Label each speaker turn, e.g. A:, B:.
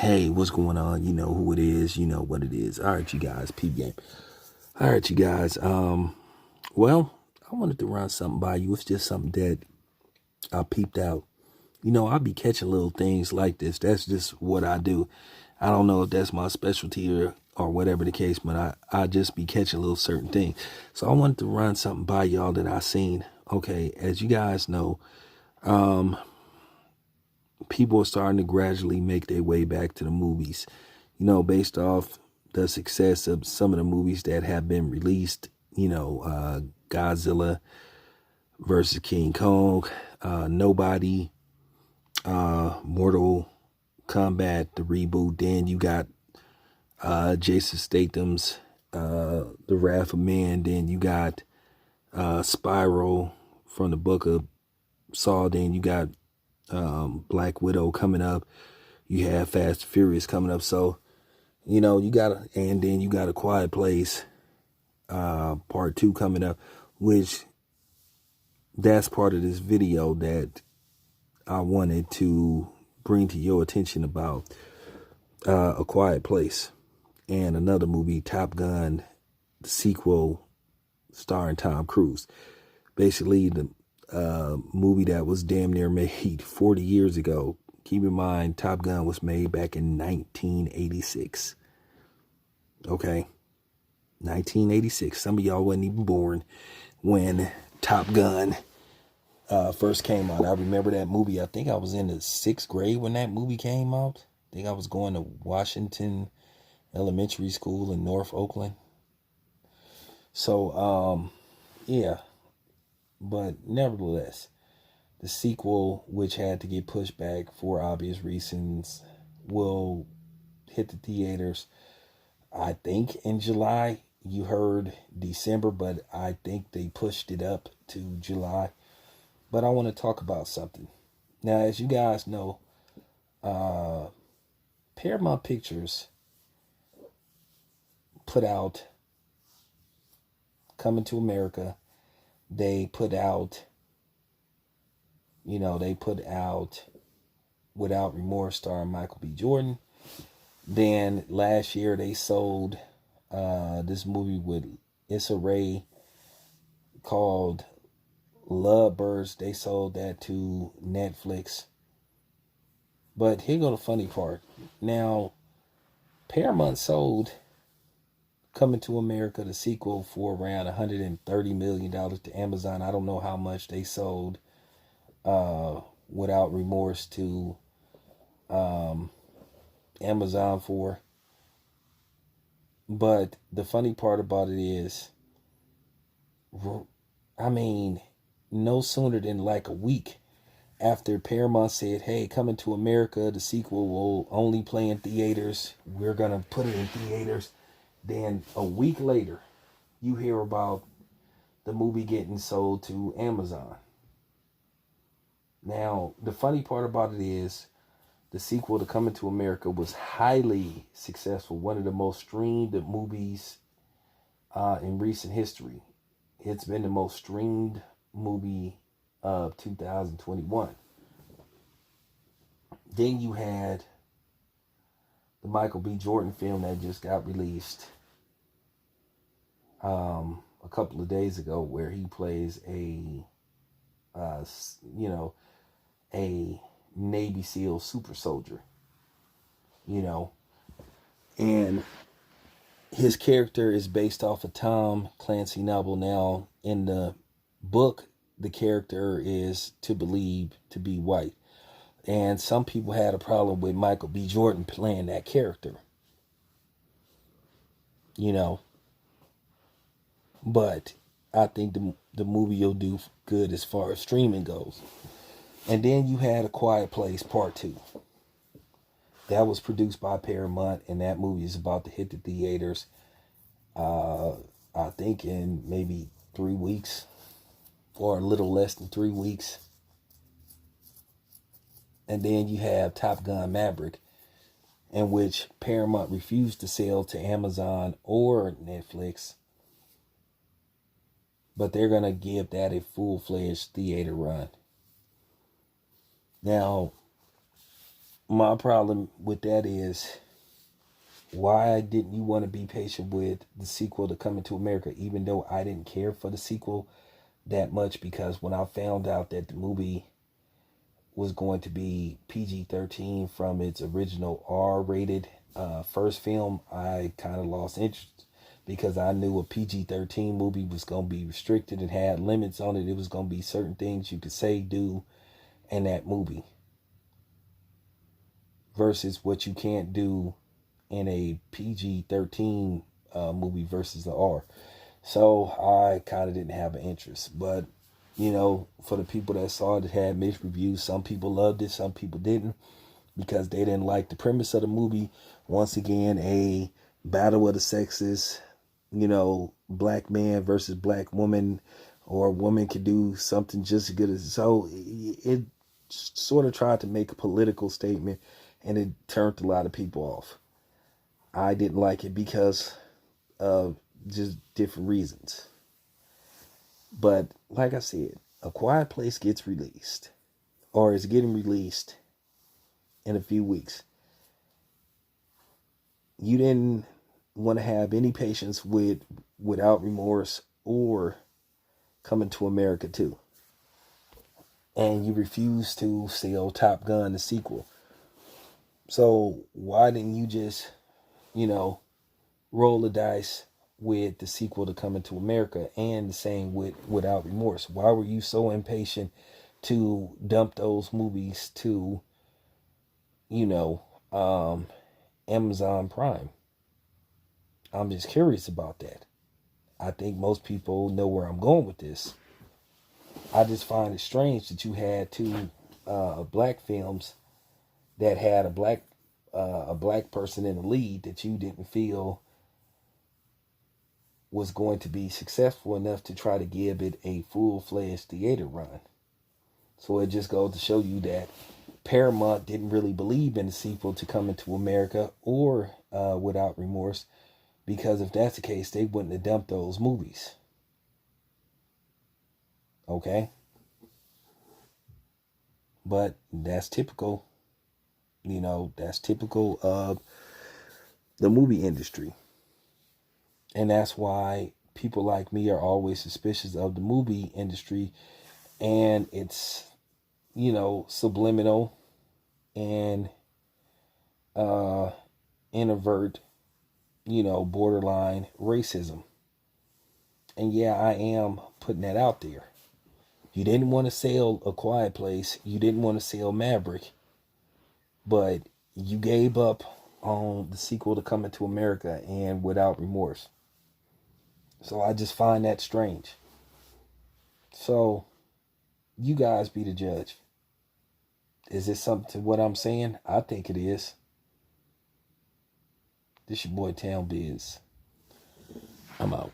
A: Hey, what's going on? You know who it is. You know what it is. All right, you guys. Peep game. All right, you guys. Well, I wanted to run something by you. It's just something that I peeped out. You know, I'll be catching little things like this. That's just what I do. I don't know if that's my specialty or whatever the case, but I just be catching little certain things. So I wanted to run something by y'all that I seen. Okay, as you guys know, people are starting to gradually make their way back to the movies, you know, based off the success of some of the movies that have been released, Godzilla versus King Kong, Nobody, Mortal Kombat, the reboot. Then you got Jason Statham's The Wrath of Man. Then you got Spiral from the Book of Saw. Then you got Black Widow coming up. You have Fast and Furious coming up. So, you know, and then you got A Quiet Place, part 2 coming up, which that's part of this video that I wanted to bring to your attention about A Quiet Place and another movie, Top Gun, the sequel starring Tom Cruise. Basically, the movie that was damn near made 40 years ago. Keep in mind, Top Gun was made back in 1986. Okay, 1986. Some of y'all wasn't even born when Top Gun first came out. I remember that movie. I think I was in the 6th grade when that movie came out. I think I was going to Washington Elementary School in North Oakland. So, yeah. But nevertheless, the sequel, which had to get pushed back for obvious reasons, will hit the theaters, I think, in July. You heard December, but I think they pushed it up to July. But I want to talk about something. Now, as you guys know, Paramount Pictures put out Coming to America. They put out Without Remorse starring Michael B. Jordan. Then last year they sold this movie with Issa Rae called Lovebirds. They sold that to Netflix. But here go the funny part. Now, Paramount sold Coming to America, the sequel, for around $130 million to Amazon. I don't know how much they sold Without Remorse to Amazon for. But the funny part about it is, I mean, no sooner than like a week after Paramount said, hey, Coming to America, the sequel will only play in theaters. We're going to put it in theaters. Then a week later, you hear about the movie getting sold to Amazon. Now, the funny part about it is the sequel to Coming to America was highly successful. One of the most streamed movies in recent history. It's been the most streamed movie of 2021. Then you had the Michael B. Jordan film that just got released a couple of days ago, where he plays a Navy SEAL super soldier, and his character is based off a Tom Clancy novel. Now, in the book, the character is to believe to be white. And some people had a problem with Michael B. Jordan playing that character. But I think the movie will do good as far as streaming goes. And then you had A Quiet Place Part 2. That was produced by Paramount, and that movie is about to hit the theaters, I think in maybe 3 weeks, or a little less than 3 weeks. And then you have Top Gun Maverick, in which Paramount refused to sell to Amazon or Netflix. But they're going to give that a full-fledged theater run. Now, My problem with that is, why didn't you want to be patient with the sequel to Coming to America, even though I didn't care for the sequel that much? Because when I found out that the movie was going to be PG-13 from its original R-rated first film, I kind of lost interest, because I knew a PG-13 movie was going to be restricted and had limits on it. It was going to be certain things you could say, do in that movie versus what you can't do in a PG-13 movie versus the R. So I kind of didn't have an interest. But, for the people that saw it, it had mixed reviews. Some people loved it, some people didn't, because they didn't like the premise of the movie. Once again, a battle of the sexes, black man versus black woman, or a woman could do something just as good as. So it sort of tried to make a political statement, and it turned a lot of people off. I didn't like it because of just different reasons. But like I said, A Quiet Place gets released, or is getting released in a few weeks. You didn't want to have any patience with Without Remorse or Coming to America 2. And you refused to sell Top Gun, the sequel. So why didn't you just, roll the dice with the sequel to Coming to America, and the same with Without Remorse? Why were you so impatient to dump those movies to, Amazon Prime? I'm just curious about that. I think most people know where I'm going with this. I just find it strange that you had two black films that had a black person in the lead that you didn't feel was going to be successful enough to try to give it a full-fledged theater run. So it just goes to show you that Paramount didn't really believe in the sequel to Coming to America or Without Remorse, because if that's the case, they wouldn't have dumped those movies. Okay? But that's typical. That's typical of the movie industry. And that's why people like me are always suspicious of the movie industry and its, subliminal and introvert, borderline racism. And yeah, I am putting that out there. You didn't want to sell A Quiet Place. You didn't want to sell Maverick. But you gave up on the sequel to Coming to America and Without Remorse. So I just find that strange. So you guys be the judge. Is this something to what I'm saying? I think it is. This your boy Town Biz. I'm out.